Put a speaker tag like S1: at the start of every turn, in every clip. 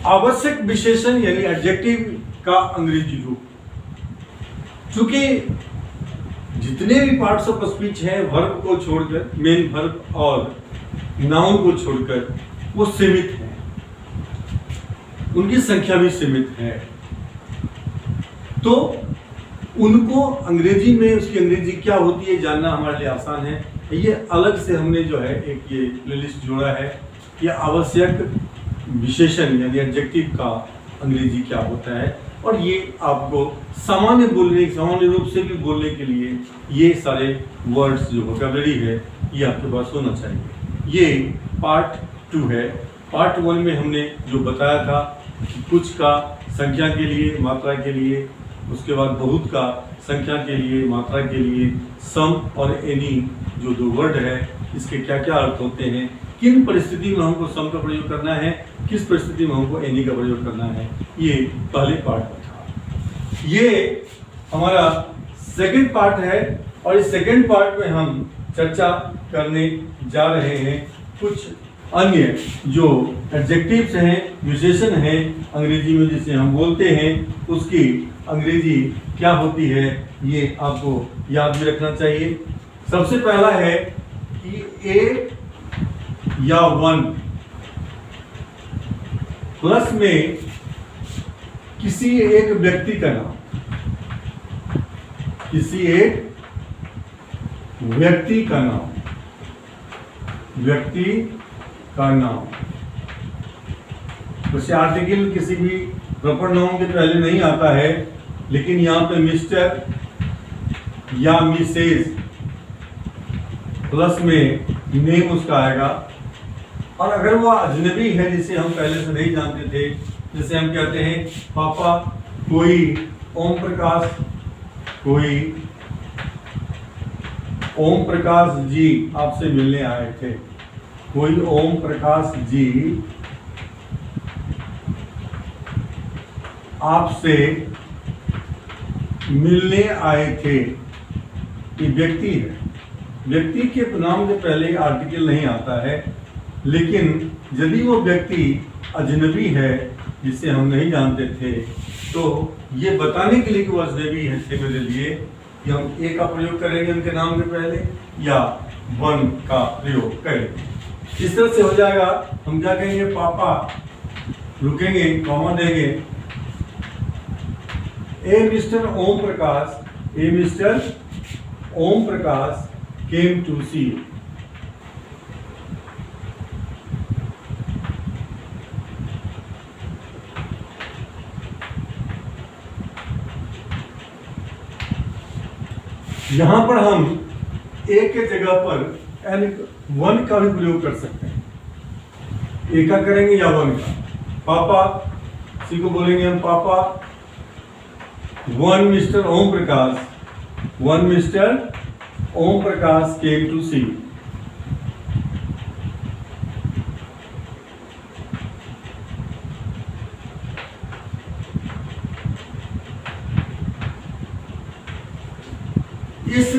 S1: आवश्यक विशेषण यानी एडजेक्टिव का अंग्रेजी रूप। चूंकि जितने भी पार्ट्स ऑफ स्पीच हैं वर्ब को छोड़कर, मेन वर्ब और नाउन को छोड़कर, वो सीमित हैं, उनकी संख्या भी सीमित है, तो उनको अंग्रेजी में उसकी अंग्रेजी क्या होती है जानना हमारे लिए आसान है। ये अलग से हमने जो है एक ये प्लेलिस्ट जोड़ा है, ये आवश्यक विशेषण यानी एडजेक्टिव का अंग्रेजी क्या होता है, और ये आपको सामान्य रूप से भी बोलने के लिए ये सारे वर्ड्स जो वोकैबुलरी है ये आपके पास होना चाहिए। ये पार्ट 2 है। पार्ट 1 में हमने जो बताया था कि कुछ का संख्या के लिए, मात्रा के लिए, उसके बाद बहुत का संख्या के लिए, मात्रा के लिए, सम और एनी जो 2 वर्ड है इसके क्या क्या अर्थ होते हैं, किन परिस्थिति में हमको सम का प्रयोग करना है, किस परिस्थिति में हमको एनी का प्रयोग करना है, ये पहले पार्ट में था। ये हमारा सेकंड पार्ट है और इस सेकंड पार्ट में हम चर्चा करने जा रहे हैं कुछ अन्य जो एडजेक्टिव्स हैं, विशेषण हैं अंग्रेजी में जिसे हम बोलते हैं, उसकी अंग्रेजी क्या होती है ये आपको याद भी रखना चाहिए। सबसे पहला है कि ए या 1 प्लस में किसी एक व्यक्ति का नाम, किसी एक व्यक्ति का नाम, व्यक्ति का नाम। वैसे आर्टिकल किसी भी प्रॉपर नाउन के पहले नहीं आता है, लेकिन यहाँ पे मिस्टर या मिसेज प्लस में नेम उसका आएगा। और अगर वो अजनबी है जिसे हम पहले से नहीं जानते थे, जैसे हम कहते हैं पापा कोई ओम प्रकाश, कोई ओम प्रकाश जी आपसे मिलने आए थे, कोई ओम प्रकाश जी आपसे मिलने आए थे। ये व्यक्ति है, व्यक्ति के नाम से पहले आर्टिकल नहीं आता है, लेकिन यदि वो व्यक्ति अजनबी है जिसे हम नहीं जानते थे, तो ये बताने के लिए कि वो अजनबी है थे मेरे लिए कि हम ए का प्रयोग करेंगे उनके नाम के पहले या 1 का प्रयोग करेंगे। इस तरह से हो जाएगा। हम क्या कहेंगे, पापा, रुकेंगे, कॉमा देंगे, a mister Om Prakash, a mister Om Prakash came to see you. यहां पर हम ए के जगह पर 1 का भी प्रयोग कर सकते हैं। ए का करेंगे या 1 का। पापा, सी को बोलेंगे हम पापा 1 mister Om Prakash, 1 mister Om Prakash came to see. इस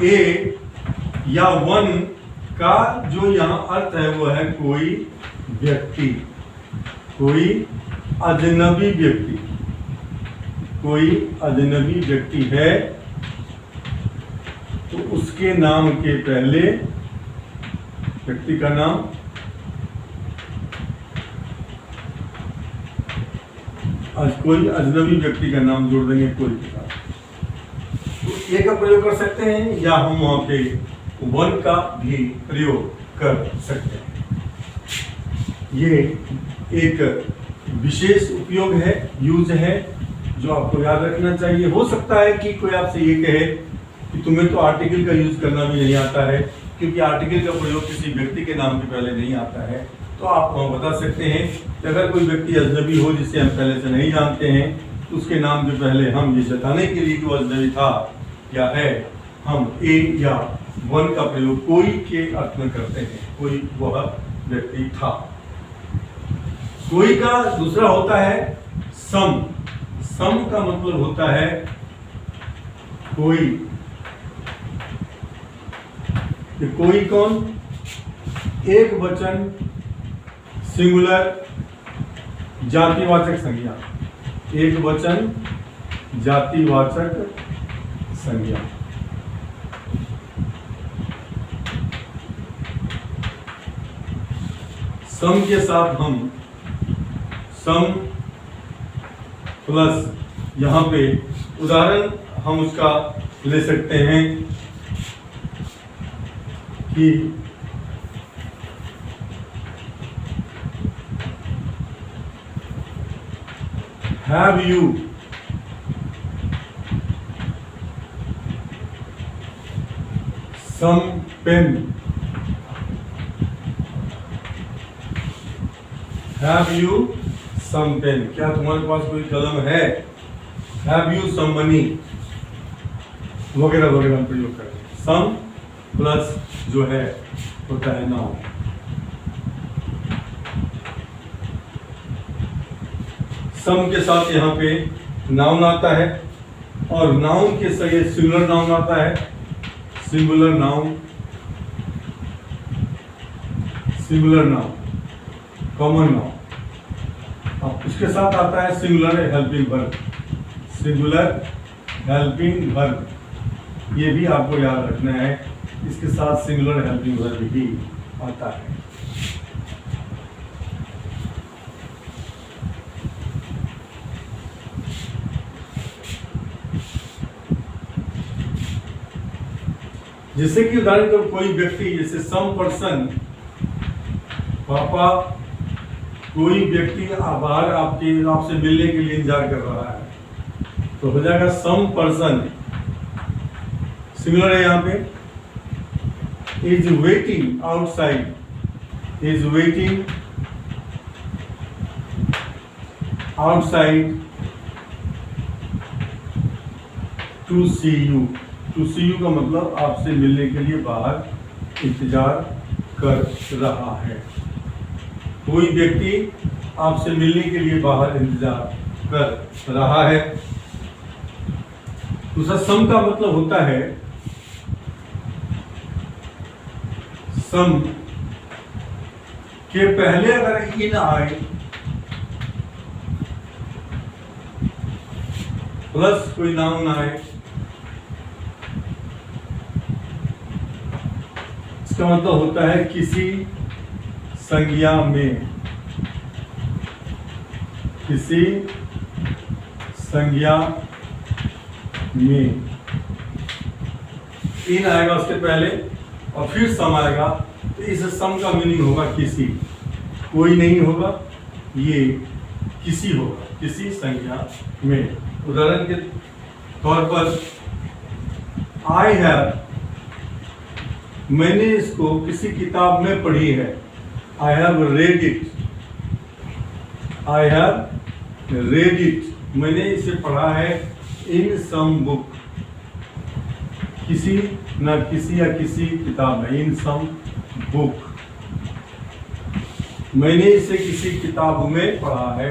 S1: ए या 1 का जो यहां अर्थ है वो है कोई व्यक्ति, कोई अजनबी व्यक्ति, कोई अजनबी व्यक्ति है तो उसके नाम के पहले व्यक्ति का नाम, कोई अजनबी व्यक्ति का नाम जोड़ देंगे कोई के साथ। तो ए का प्रयोग कर सकते हैं या हम वहां पे 1 का भी प्रयोग कर सकते हैं। ये एक विशेष उपयोग है, यूज है, जो आपको याद रखना चाहिए। हो सकता है कि कोई आपसे ये कहे कि तुम्हें तो आर्टिकल का यूज करना भी नहीं आता है, क्योंकि आर्टिकल का प्रयोग किसी व्यक्ति के नाम के पहले नहीं आता है, तो आप वहाँ बता सकते हैं कि अगर कोई व्यक्ति अजनबी हो जिसे हम पहले से नहीं जानते हैं, तो उसके नाम के पहले हम ये जताने के लिए कि वो अजनबी था या है, हम ए या 1 का प्रयोग कोई के अर्थ में करते हैं, कोई वह व्यक्ति था। कोई का दूसरा होता है सम। सम का मतलब होता है कोई। कोई कौन? एक वचन, सिंगुलर जातिवाचक संज्ञा, एक वचन जातिवाचक संज्ञा। सम के साथ हम सम प्लस यहाँ पे उदाहरण हम उसका ले सकते हैं कि have you some pen, have you some pen, क्या तुम्हारे पास कोई कलम है, हैव यू सम मनी, वगैरह वगैरह हम प्रयोग करते हैं। सम प्लस जो है होता है नाउन। सम के साथ यहाँ पे नाउन आता है और नाउन के सही सिंगुलर नाउन आता है, singular noun, singular noun, common noun. अब उसके साथ आता है singular helping verb, singular helping verb, ये भी आपको याद रखना है, इसके साथ सिंगुलर हेल्पिंग वर्ब भी आता है। जैसे कि उदाहरण तो कोई व्यक्ति, जैसे सम पर्सन, पापा, कोई व्यक्ति बाहर आपसे मिलने के लिए इंतजार कर रहा है, तो हो जाएगा सम पर्सन, सिमिलर है यहाँ पे, is waiting outside, is waiting outside to see you, to see you का मतलब आपसे मिलने के लिए बाहर इंतजार कर रहा है। कोई व्यक्ति आपसे मिलने के लिए बाहर इंतजार कर रहा है। दूसरा सम का मतलब होता है, सम के पहले अगर इन आए प्लस कोई नाउन आए, इसका मतलब होता है किसी संज्ञा में, किसी संज्ञा में इन आएगा उसके पहले और फिर सम आएगा, तो इस सम का मीनिंग होगा किसी, कोई नहीं होगा, ये किसी होगा, किसी संज्ञा में। उदाहरण के तौर पर आई हैव, मैंने इसको किसी किताब में पढ़ी है, I have read it, I have read it, मैंने इसे पढ़ा है इन सम बुक, किसी न किसी या किसी किताब में, इन सम बुक, मैंने इसे किसी किताब में पढ़ा है,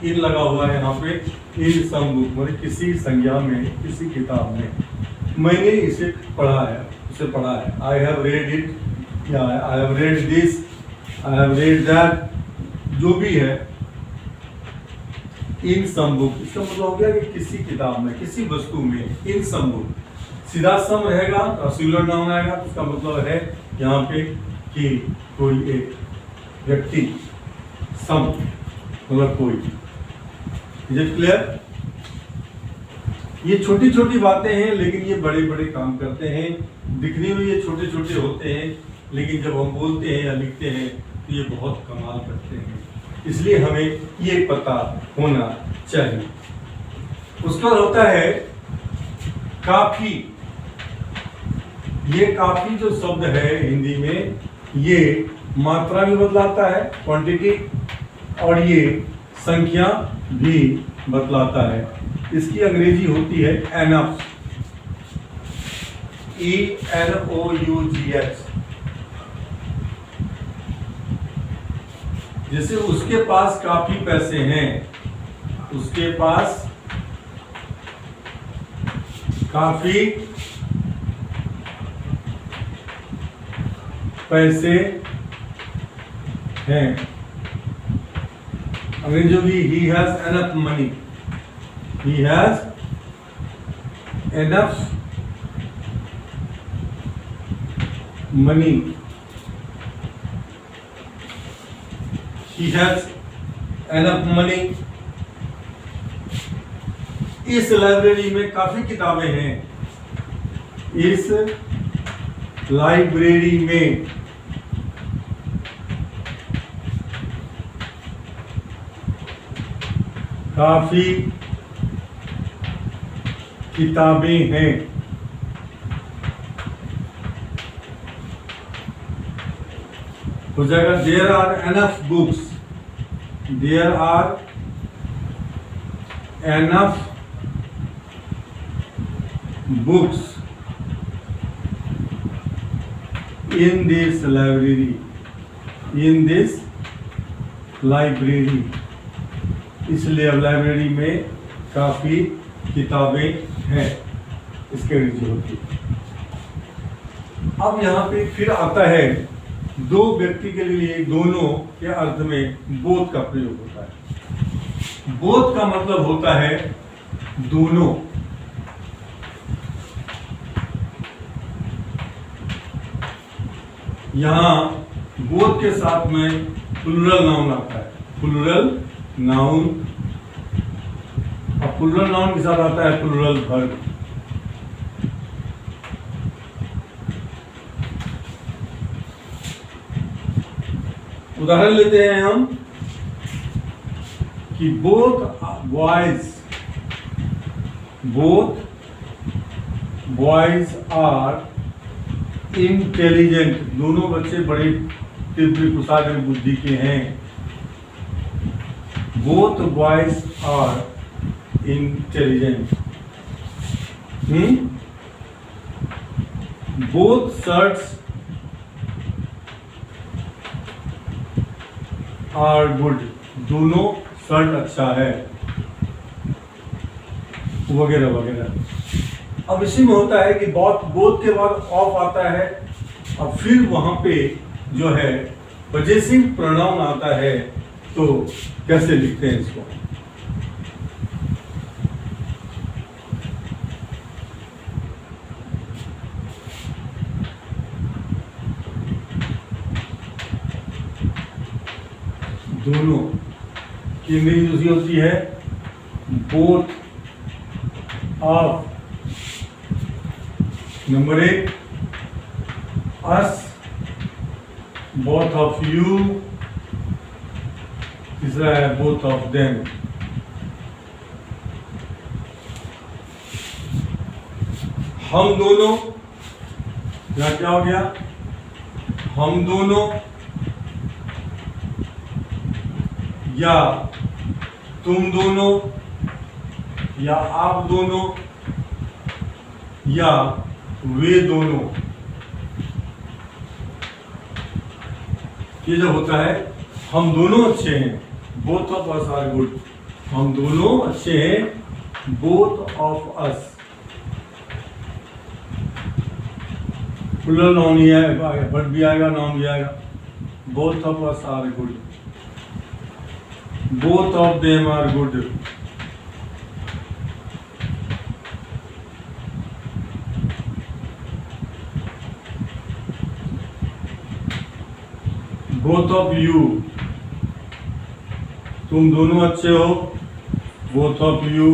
S1: इन लगा हुआ है यहाँ पे, इन सम बुक मतलब किसी संज्ञा में, किसी किताब में मैंने इसे पढ़ा है, उसे पढ़ा है। आई हैव रेड इट, या I have read this, I have read that, जो भी है, इन सम बुक, इसका मतलब हो गया कि किसी किताब में, किसी वस्तु में, इन सम बुक। सीधा सम रहेगा और सिंगुलर नाउन आएगा, तो इसका मतलब है यहाँ पे कि कोई एक व्यक्ति, सम मतलब कोई। Is it clear? ये छोटी छोटी बातें हैं लेकिन ये बड़े बड़े काम करते हैं। दिखने में ये छोटे छोटे होते हैं लेकिन जब हम बोलते हैं या लिखते हैं तो ये बहुत कमाल करते हैं, इसलिए हमें ये पता होना चाहिए। उसका होता है काफी। ये काफी जो शब्द है हिंदी में, ये मात्रा भी बतलाता है, क्वांटिटी, और ये संख्या भी बतलाता है। इसकी अंग्रेजी होती है एनफ, ENOUGH। जैसे उसके पास काफी पैसे हैं, उसके पास काफी पैसे हैं। अंग्रेजों की he has enough money, he has enough money, he has enough money. इस लाइब्रेरी में काफी किताबें हैं, इस लाइब्रेरी में काफी किताबें हैं। हो जाएगा there are enough books, there are enough books in this library, in this library। इसलिए लाइब्रेरी में काफी किताबें हैं, इसके रीजन होती है। अब यहाँ पे फिर आता है दो व्यक्ति के लिए दोनों के अर्थ में बोथ का प्रयोग होता है। बोथ का मतलब होता है दोनों। यहाँ बोथ के साथ में प्लूरल नाउन आता है, प्लूरल नाउन। अब प्लूरल नाउन के साथ आता है प्लूरल वर्ब। उदाहरण लेते हैं हम कि बोथ बॉयज आर इंटेलिजेंट, दोनों बच्चे बड़े तीव्र कुशाग्र बुद्धि के हैं। Both boys are intelligent. Both shirts are good, दोनों शर्ट अच्छा है, वगैरह वगैरह। अब इसी में होता है कि बोथ के बाद ऑफ आता है, और फिर वहां पे जो है पजेसिव प्रोनाउन आता है। तो कैसे लिखते हैं इसको? दोनों की इंग्लिश होती है both of. Number 1 us, both of you. तीसरा है बोथ ऑफ देम। हम दोनों, यहां क्या हो गया? हम दोनों, या तुम दोनों, या आप दोनों, या वे दोनों। ये जो होता है हम दोनों अच्छे हैं, both of us are good. हम दोनों अच्छे हैं, both of us. Plural noun ही आएगा, वर्ब भी आएगा, नाउन भी आएगा। Both of us are good, both of them are good. Both of you, तुम दोनों अच्छे हो, both of you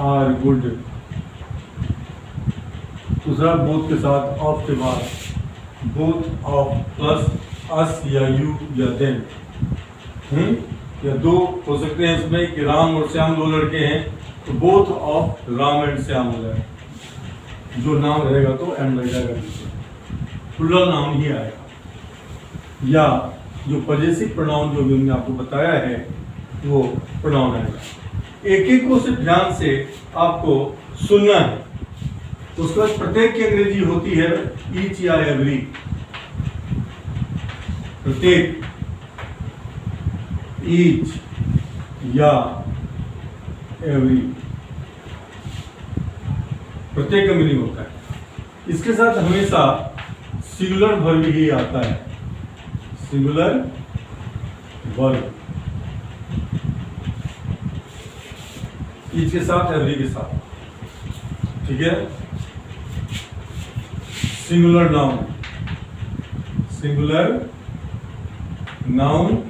S1: are good. दूसरा बोथ के साथ ऑफ के बाद बोथ ऑफ प्लस अस या यू या देम। या दो हो सकते हैं इसमें कि राम और श्याम दो लड़के हैं, तो both of Ram and Shyam हो जाएगा। जो नाम रहेगा तो एंड लग जाएगा, प्लूरल नाउन ही आएगा। या जो पजेसिव प्रोनाउन जो भी हमने आपको बताया है वो प्रोनाउन आएगा। एक एक को सिर्फ ध्यान से आपको सुनना है। उसके बाद प्रत्येक की अंग्रेजी होती है ईच या एवरी। प्रत्येक, ईच या एवरी, प्रत्येक का मीनिंग होता है। इसके साथ हमेशा सिंगुलर वर्ब ही आता है, सिंगुलर वर्ब। ईच के साथ, एवरी के साथ, ठीक है। सिंगुलर नाउन, सिंगुलर नाउन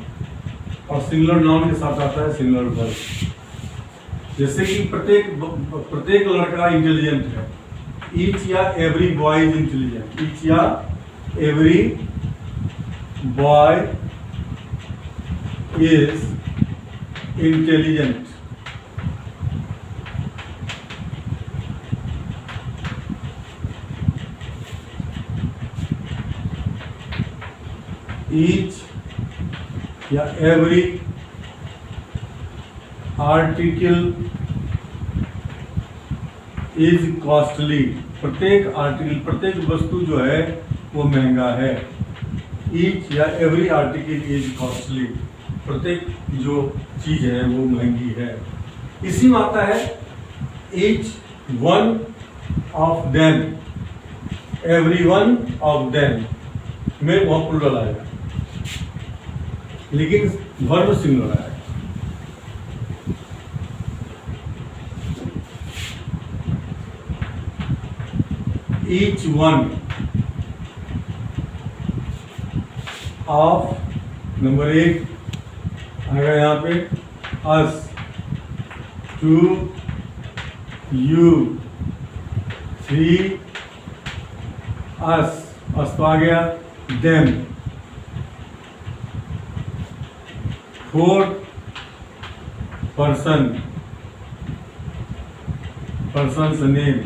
S1: और सिंगुलर नाउन के साथ आता है सिंगुलर वर्ब। जैसे कि प्रत्येक लड़का इंटेलिजेंट है, ईच या every boy is intelligent, each या every boy is intelligent. Each या एवरी आर्टिकल इज कॉस्टली, प्रत्येक आर्टिकल, प्रत्येक वस्तु जो है वो महंगा है। ईच या एवरी आर्टिकल इज कॉस्टली, प्रत्येक जो चीज है वो महंगी है। इसी में आता है each one of them, every one of them में वह प्लूरल आएगा, लेकिन वर्ब सिंगुलर आएगा। ईच वन ऑफ, नंबर 1 आएगा यहाँ पे अस, 2 यू, 3 अस तो आ गया, देम, 4 पर्सन, पर्सन्स नेम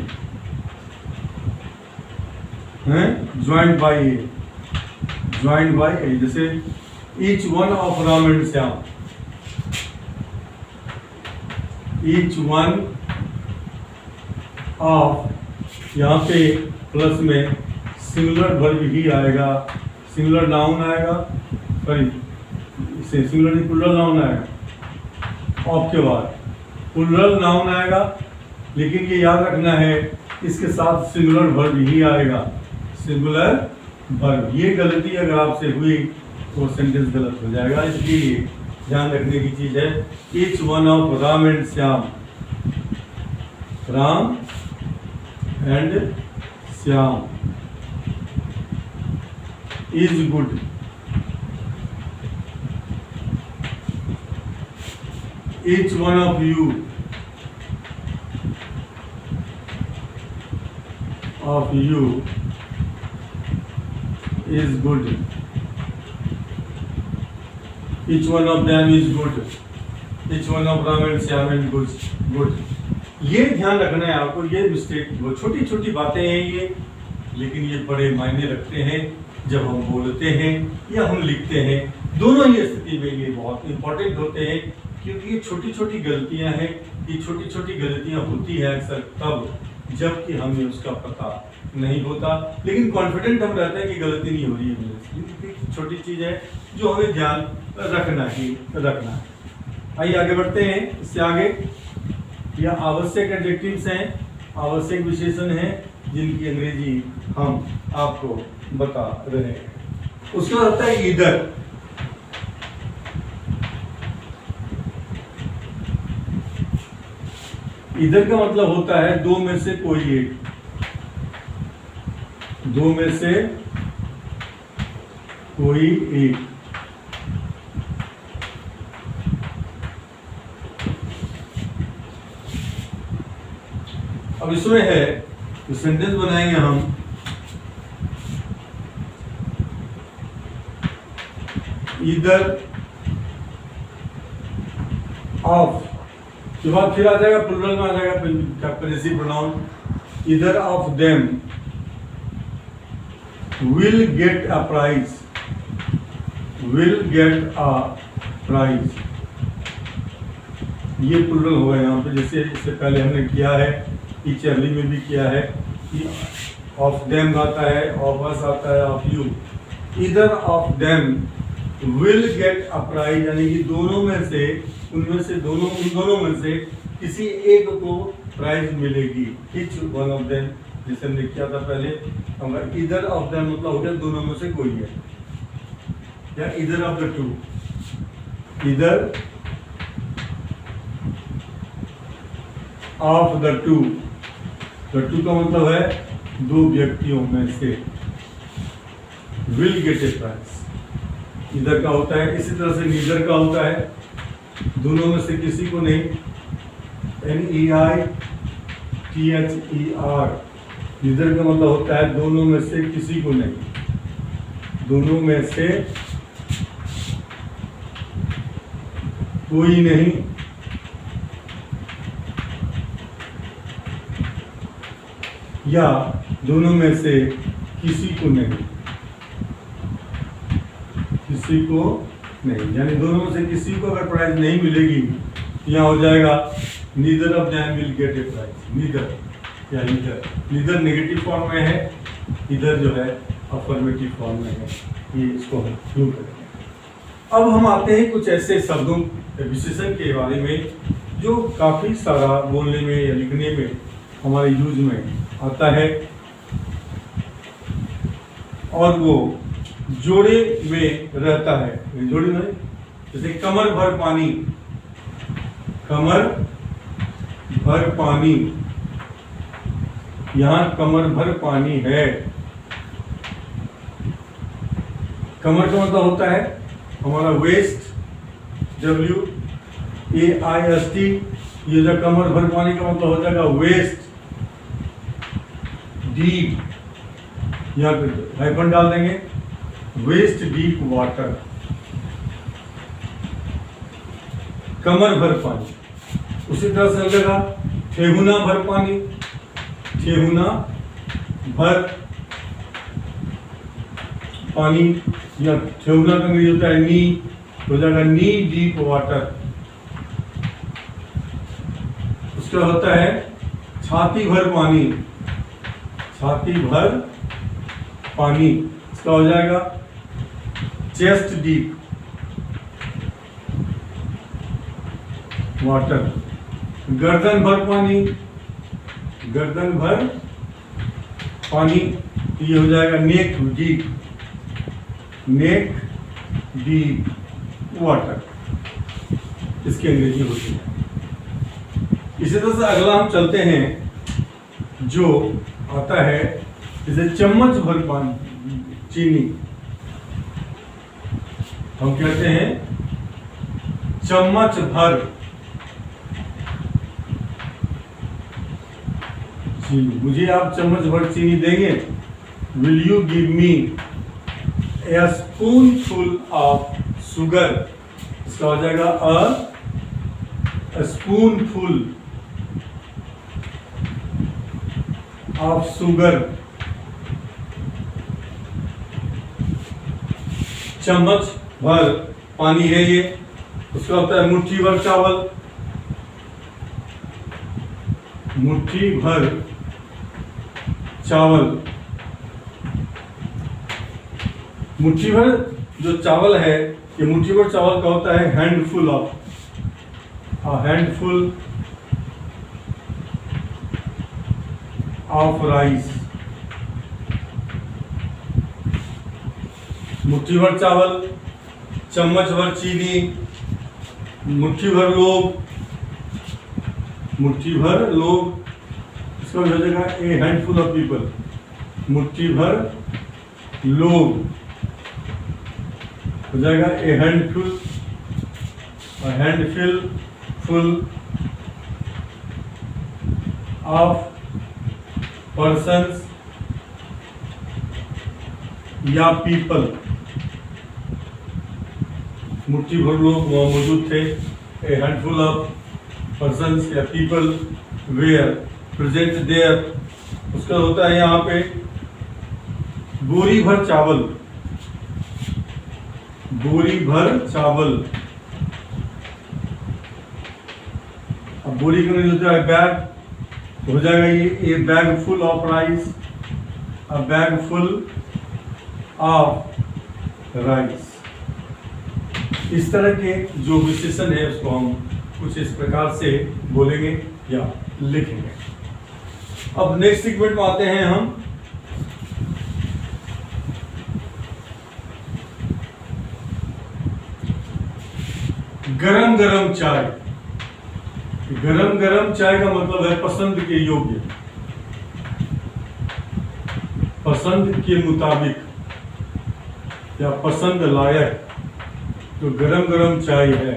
S1: है, joint by a, joint by a. जैसे each one of Ram and Shyam, each one of, यहाँ पे प्लस में सिंगुलर वर्ब ही आएगा, सिंगुलर नाउन आएगा, सॉरी सिंगुलर नहीं प्लूरल नाउन आएगा, ऑफ के बाद प्लूरल नाउन आएगा, लेकिन ये याद रखना है इसके साथ सिंगुलर वर्ब ही आएगा, सिंगुलर वर्ब। ये गलती अगर आपसे हुई तो सेंटेंस गलत हो जाएगा, इसलिए ध्यान रखने की चीज है। Each one of Ram and Shyam, Ram and Shyam is good, each one of you is good, each one of them is good, each one of Ram and Shyam and good। ये ध्यान रखना है आपको, ये मिस्टेक, वो छोटी छोटी बातें हैं ये, लेकिन ये बड़े मायने रखते हैं जब हम बोलते हैं या हम लिखते हैं। दोनों ही स्थिति में ये बहुत इंपॉर्टेंट होते हैं, क्योंकि ये छोटी छोटी गलतियां हैं। ये छोटी छोटी गलतियां होती है अक्सर तब जबकि हमें उसका पता नहीं होता, लेकिन कॉन्फिडेंट हम रहते हैं कि गलती नहीं हो रही है मेरे। छोटी चीज है जो हमें ध्यान रखना ही रखना है। आइए आगे बढ़ते हैं। इससे आगे यह आवश्यक एडजेक्टिव्स हैं, आवश्यक विशेषण हैं, जिनकी अंग्रेजी हम आपको बता रहे हैं। उसके बाद आता है इधर। इधर का मतलब होता है दो में से कोई एक, दो में से कोई एक। अब इसमें है तो सेंटेंस बनाएंगे हम, इधर ऑफ के बाद फिर आ जाएगा प्लूरल में, आ जाएगा पॉसेसिव प्रोनाउन। इधर of them will get a prize, will get a prize। ये प्लूरल होगा यहाँ पे, जैसे इससे पहले हमने किया है, ईच अर्ली में भी किया है। ऑफ देम आता है, ऑफ अस आता है, ऑफ यू। इधर of them will get a prize, यानी कि दोनों में से, उनमें से दोनों, उन दोनों में से किसी एक को प्राइज मिलेगी। ईच वन ऑफ देम, जैसे हमने किया था पहले, हमारा इधर ऑफ देम मतलब हो गया दोनों में से कोई है, या इधर ऑफ द टू, इधर ऑफ द टू का मतलब है दो व्यक्तियों में से विल गेट ए प्राइज। इधर का होता है, इसी तरह से नीदर का होता है दोनों में से किसी को नहीं, NEITHER। नीदर का मतलब होता है दोनों में से किसी को नहीं, दोनों में से कोई नहीं, या दोनों में से किसी को नहीं, किसी को नहीं, यानी दोनों में से किसी को अगर प्राइज नहीं मिलेगी तो यहाँ हो जाएगा neither of them will get a prize. Neither या नीदर नेगेटिव फॉर्म में है, इधर जो है अफर्मेटिव फॉर्म में है। ये इसको हम प्रूव करेंगे। अब हम आते हैं कुछ ऐसे शब्दों विशेषण के बारे में जो काफ़ी सारा बोलने में या लिखने में हमारे यूज में आता है, और वो जोड़े में रहता है। जोड़े में जैसे कमर भर पानी, कमर भर पानी, यहाँ कमर भर पानी है। कमर का मतलब होता है हमारा वेस्ट, WAIST। ये जो कमर भर पानी का मतलब हो जाएगा वेस्ट। डीप, यहाँ पे हाइफन डाल देंगे, वेस्ट डीप वाटर, कमर भर पानी। उसी तरह से लगेगा ठेहुना भर पानी, ठेहुना भर पानी, या ठेहुना का अंग्रेजी होता है नी, हो जाएगा नी डीप वाटर। उसका होता है छाती भर पानी, छाती भर पानी, इसका हो जाएगा चेस्ट डीप वाटर। गर्दन भर पानी, गर्दन भर पानी, ये हो जाएगा नेक डीप, नेक डीप वाटर, इसकी अंग्रेजी होती है। इसी तरह से अगला हम चलते हैं जो आता है जैसे चम्मच भर पानी चीनी, हम कहते हैं चम्मच भर चीनी। मुझे आप चम्मच भर चीनी देंगे? Will you give me A spoonful of sugar? इसका हो जाएगा अ स्पूनफुल ऑफ शुगर। चम्मच भर पानी है ये, उसका होता है मुट्ठी भर चावल, मुट्ठी भर चावल। मुट्ठी भर जो चावल है, ये मुट्ठी भर चावल का होता है handful of, handful of rice. मुट्ठी भर चावल, चम्मच भर चीनी, मुट्ठी भर लोग, मुट्ठी भर लोग, इसका हो जाएगा ए हैंडफुल ऑफ पीपल। मुट्ठी भर लोग हो जाएगा a handful, handful full of persons या पीपल। मुट्ठी भर लोग वहाँ मौजूद थे। ए हैंडफुल ऑफ पर्सन्स या पीपल वेयर प्रेजेंट देयर। उसका होता है यहाँ पे बोरी भर चावल, बोरी भर चावल। अब बोरी का मतलब होता है बैग, हो जाएगा ये ए bag full of rice, a bag full of rice. इस तरह के जो विशेषण है उसको हम कुछ इस प्रकार से बोलेंगे या लिखेंगे। अब नेक्स्ट सेगमेंट में आते हैं हम। गरम गरम चाय, गरम गरम चाय का मतलब है पसंद के योग्य, पसंद के मुताबिक या पसंद लायक, तो गरम गरम चाय है।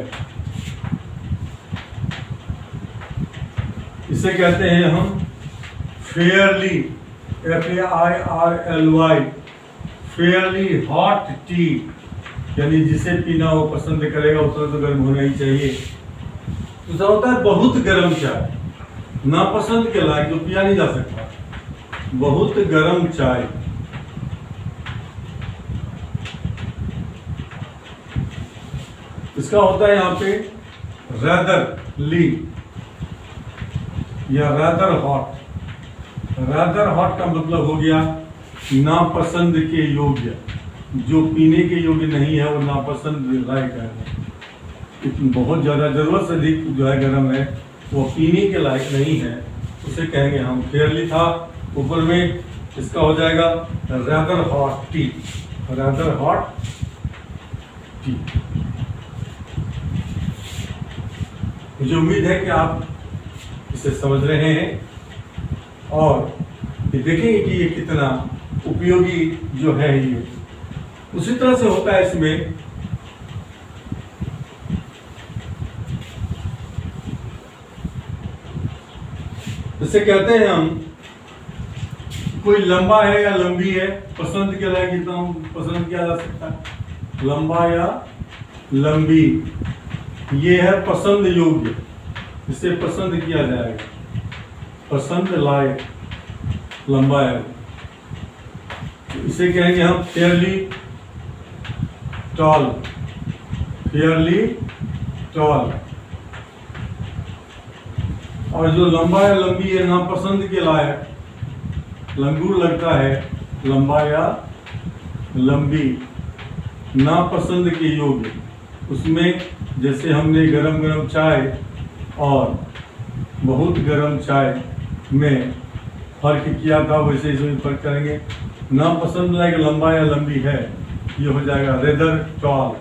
S1: इसे कहते हैं हम Fairlie, FAIRLY, Fairlie hot T, यानी जिसे पीना वो पसंद करेगा उतना तो गर्म होना ही चाहिए। दूसरा होता है बहुत गर्म चाय, नापसंद के लायक, जो पिया नहीं जा सकता, बहुत गर्म चाय। इसका होता है यहाँ पे रैदरली या रैदर हॉट। रैदर हॉट का मतलब हो गया नापसंद के योग्य, जो पीने के योग्य नहीं है वो नापसंद लायक है, बहुत ज़्यादा ज़रूरत से अधिक जो है गर्म है, वो पीने के लायक नहीं है, उसे कहेंगे हम फेयरली था। ऊपर में इसका हो जाएगा rather hot T, rather hot T. मुझे उम्मीद है कि आप इसे समझ रहे हैं और ये देखेंगे कि ये कितना उपयोगी जो है ये। उसी तरह से होता है इसमें इसे कहते हैं हम, कोई लंबा है या लंबी है, पसंद के लायक कितना पसंद किया जा सकता है, लंबा या लंबी, ये है पसंद योग्य, इसे पसंद किया जाएगा, पसंद लायक, लंबा है, तो इसे कहेंगे हम फेयरली टॉल, फेयरली टॉल। और जो लंबा या लंबी है नापसंद के लायक, लंगूर लगता है, लंबा या लंबी, नापसंद के योग्य, उसमें जैसे हमने गरम गरम चाय और बहुत गरम चाय में फर्क किया था, वैसे इसमें फर्क करेंगे। नापसंद लायक लंबा या लंबी है, ये हो जाएगा रेदर टॉल,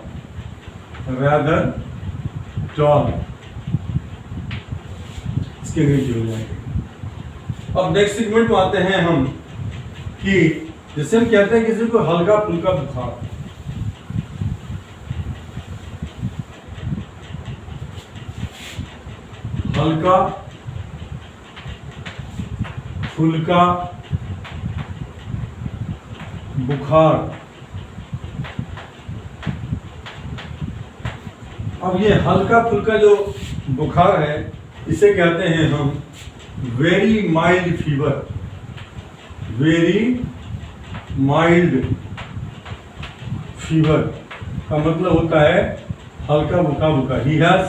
S1: रेदर टॉल, इसके अंग्रेजी हो जाएंगे। अब नेक्स्ट सेगमेंट में आते हैं हम कि जैसे हम कहते हैं किसी को हल्का फुल्का बुखार, हल्का फुल्का बुखार। अब ये हल्का फुल्का जो बुखार है इसे कहते हैं हम very mild fever, very mild fever का मतलब होता है हल्का बुखार। He has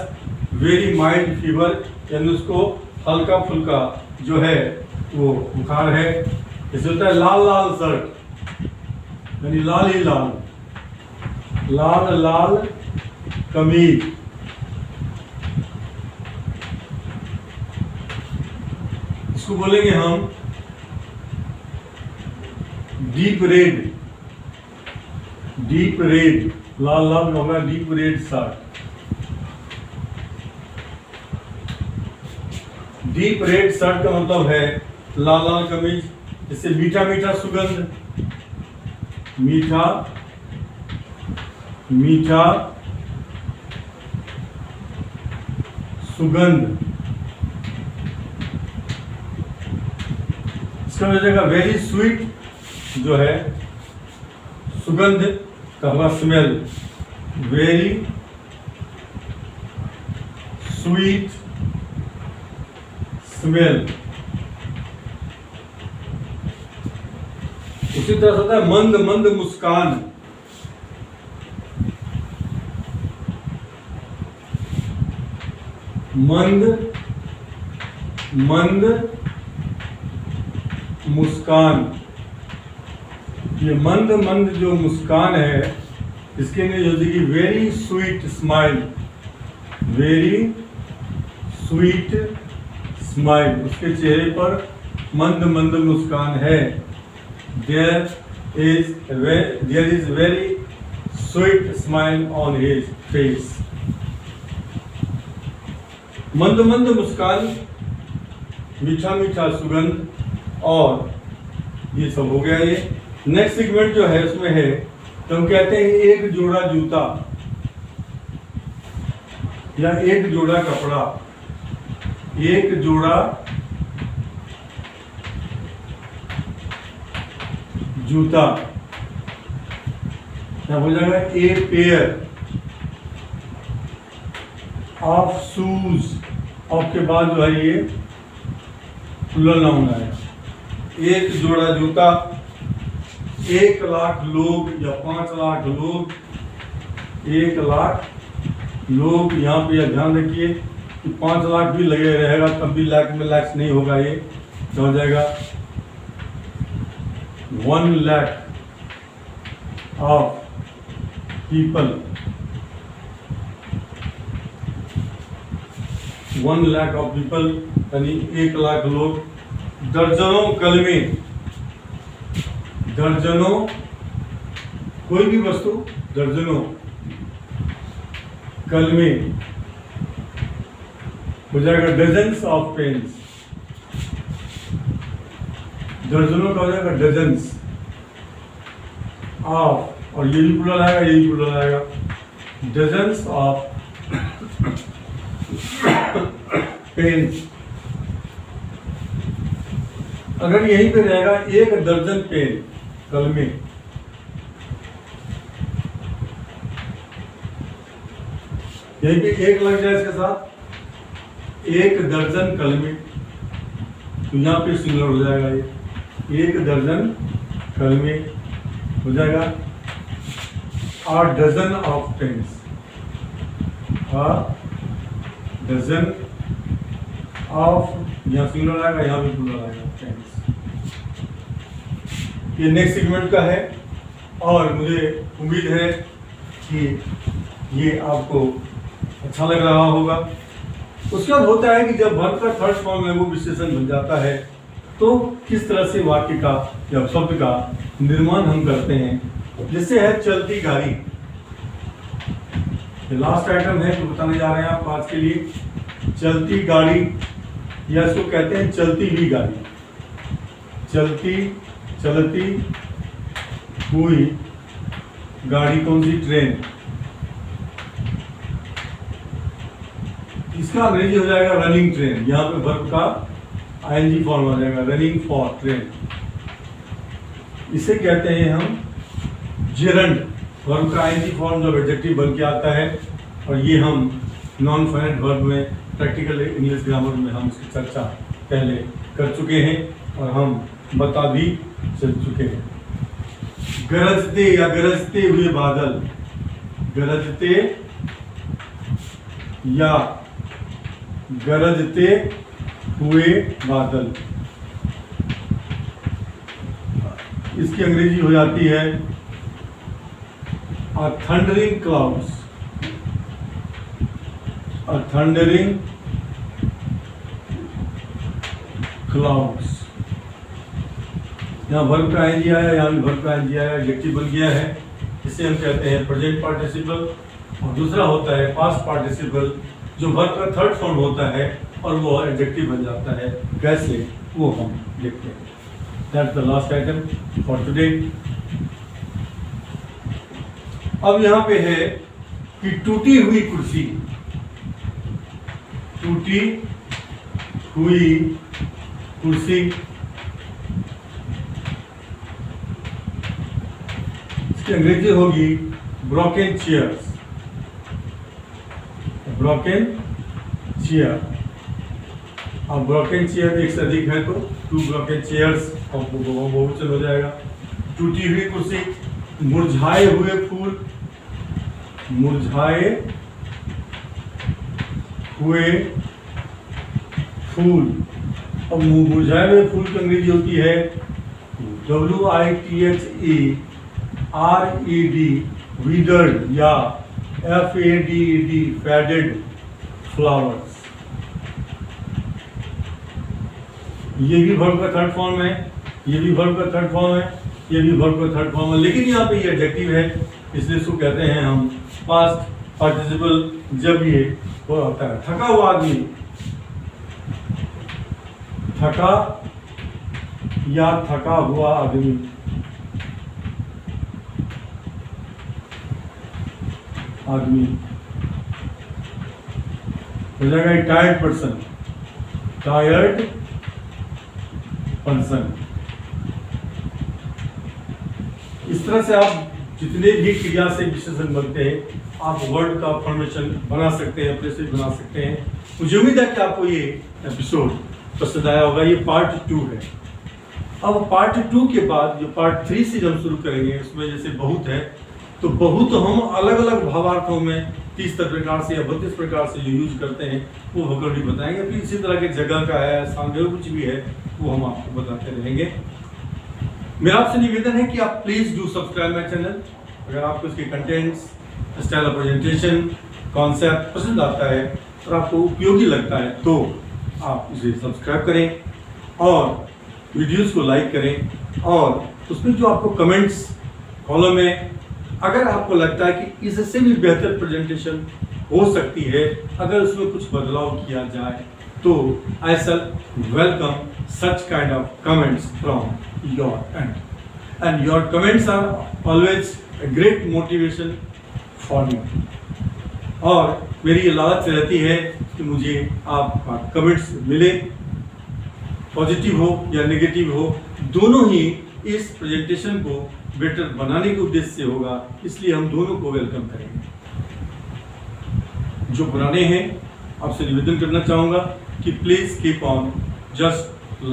S1: very mild fever, यानी उसको हल्का फुल्का जो है वो बुखार है। जैसे होता है लाल लाल शर्ट, यानी लाल ही लाल, लाल लाल कमीज। इसको बोलेंगे हम डीप रेड, डीप रेड, लाल लाल का होगा deep red shirt. Deep red shirt का मतलब है लाल लाल कमीज। जैसे मीठा मीठा सुगंध, मीठा मीठा सुगंध। इसका हो जाएगा वेरी स्वीट, जो है सुगंध का होगा स्मेल, वेरी स्वीट स्मेल। उसी तरह से होता है मंद मंद मुस्कान, मंद मंद मुस्कान। ये मंद मंद जो मुस्कान है इसके लिए हो जाएगी very sweet smile, very sweet smile. उसके चेहरे पर मंद मंद मुस्कान है। There is very sweet smile on his face. मंद मंद मुस्कान, मीठा मीठा सुगंध, और ये सब हो गया। ये नेक्स्ट सेगमेंट जो है उसमें है तो हम कहते हैं एक जोड़ा जूता या एक जोड़ा कपड़ा। एक जोड़ा जूता या हो जाएगा a pair of shoes. Of के बाद जो है ये प्लूरल नाउन आएगा। एक जोड़ा जूता, 1 लाख लोग या 5 लाख लोग, 1 लाख लोग। यहाँ पे यह ध्यान रखिए कि 5 लाख भी लगे रहेगा तब भी लाख में लैक्स नहीं होगा, ये तो हो जाएगा 1 lakh of people. 1 lakh of people यानी 1 लाख लोग। दर्जनों कलमे, दर्जनों कोई भी वस्तु, दर्जनों कलमे हो जाएगा डजन्स ऑफ पेन्स। दर्जनों का हो जाएगा डजन्स ऑफ, और ये भी प्लूरल आएगा, ये भी प्लूरल आएगा, डजन्स ऑफ पेन्स। अगर यहीं पे रहेगा 1 दर्जन पेन, कलमे, यहीं पे 1 लग जाए इसके साथ, 1 दर्जन कलमे, तो यहाँ पे सिंगुलर हो जाएगा ये 1 दर्जन कलमे हो जाएगा। A dozen of pens, a dozen of, यहाँ सिंगुलर आएगा, यहाँ भी प्लूरल आएगा पेन्स। ये नेक्स्ट सेगमेंट का है और मुझे उम्मीद है कि ये आपको अच्छा लग रहा होगा। उसके बाद होता है कि जब वर्ब का थर्ड फॉर्म में वो विशेषण बन जाता है तो किस तरह से वाक्य का या शब्द का निर्माण हम करते हैं। जिससे है चलती गाड़ी, ये लास्ट आइटम है जो बताने जा रहे हैं आप आज के लिए। चलती गाड़ी या इसको कहते हैं चलती हुई गाड़ी। चलती, चलती हुई गाड़ी कौन सी? ट्रेन। इसका अंग्रेजी हो जाएगा रनिंग ट्रेन। यहाँ पे वर्ब का आईएनजी फॉर्म आ जाएगा, रनिंग फॉर ट्रेन। इसे कहते हैं हम जेरंड। वर्ब का आईएनजी फॉर्म जब एडजेक्टिव बन के आता है, और ये हम नॉन फाइनाइट वर्ब में प्रैक्टिकल इंग्लिश ग्रामर में हम इसकी चर्चा पहले कर चुके हैं और हम बता भी चल चुके हैं। गरजते या गरजते हुए बादल, गरजते या गरजते हुए बादल, इसकी अंग्रेजी हो जाती है a thundering clouds, a thundering clouds। यहाँ वर्ब का आईएनजी आया, यहाँ भी वर्ब का आईएनजी आया, एडजेक्टिव बन गया है। इसे हम कहते हैं प्रेजेंट पार्टिसिपल। और दूसरा होता है पास्ट पार्टिसिपल, जो वर्ब का थर्ड फॉर्म होता है और वो एडजेक्टिव बन जाता है। कैसे, वो हम देखते हैं। That's the last item for today. अब यहाँ पे है कि टूटी हुई कुर्सी, टूटी हुई कुर्सी, इसकी अंग्रेजी होगी ब्रोकन चेयर्स, ब्रोकन चेयर। अब ब्रोकन चेयर एक से अधिक है तो 2 ब्रोकन चेयर्स बहुवचन हो जाएगा। टूटी हुई कुर्सी, मुरझाए हुए फूल, मुरझाए हुए फूल। अब मुरझाए हुए फूल की अंग्रेजी होती है WITHERED, withered या FADED, faded flowers। ये भी वर्ब का थर्ड फॉर्म है, ये भी वर्ब का थर्ड फॉर्म है, ये भी वर्ब का थर्ड फॉर्म है, लेकिन यहाँ पे ये एडजेक्टिव है, इसलिए इसको कहते हैं हम पास्ट पार्टिसिपल। जब ये वो होता है थका हुआ आदमी, थका या थका हुआ आदमी, हो जाएगा टायर्ड पर्सन, टायर्ड पर्सन। इस तरह से आप जितने भी क्रिया से विशेषण बनते हैं आप वर्ड का फॉर्मेशन बना सकते हैं, प्रेसिज बना सकते हैं। मुझे उम्मीद है कि आपको ये एपिसोड पसंद आया होगा। ये पार्ट 2 है। अब पार्ट 2 के बाद जो पार्ट 3 से हम शुरू करेंगे, उसमें जैसे बहुत है तो बहुत हम अलग अलग भावार्थों में 30 प्रकार से या 32 प्रकार से जो यूज करते हैं वो वोकैबुलरी बताएंगे। फिर इसी तरह के जगह का है, स्थान का कुछ भी है वो हम आपको बताते रहेंगे। मेरा आपसे निवेदन है कि आप please do subscribe my channel. अगर आपको इसके contents, style of presentation, concept पसंद आता है और आपको उपयोगी लगता है तो आप इसे सब्सक्राइब करें और वीडियोस को लाइक करें। और उसमें जो आपको कमेंट्स कॉलम में अगर आपको लगता है कि इससे भी बेहतर प्रेजेंटेशन हो सकती है, अगर उसमें कुछ बदलाव किया जाए तो I shall welcome such kind of comments from your end, and your comments are always a great motivation for me। और मेरी ये लालच रहती है कि मुझे आपका कमेंट्स मिले, पॉजिटिव हो या नेगेटिव हो, दोनों ही इस प्रेजेंटेशन को बेटर बनाने के उद्देश्य से होगा, इसलिए हम दोनों को वेलकम करेंगे। जो पुराने हैं आपसे निवेदन करना चाहूँगा कि please keep on just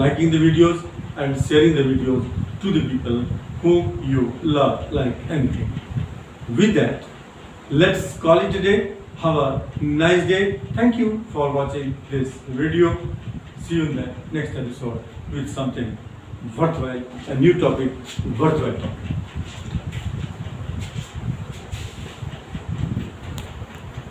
S1: liking the videos and sharing the videos to the people whom you love like anything. With that, let's call it a day. Have a nice day. Thank you for watching this video. See you in the next episode with something worthwhile, a new topic, worthwhile topic.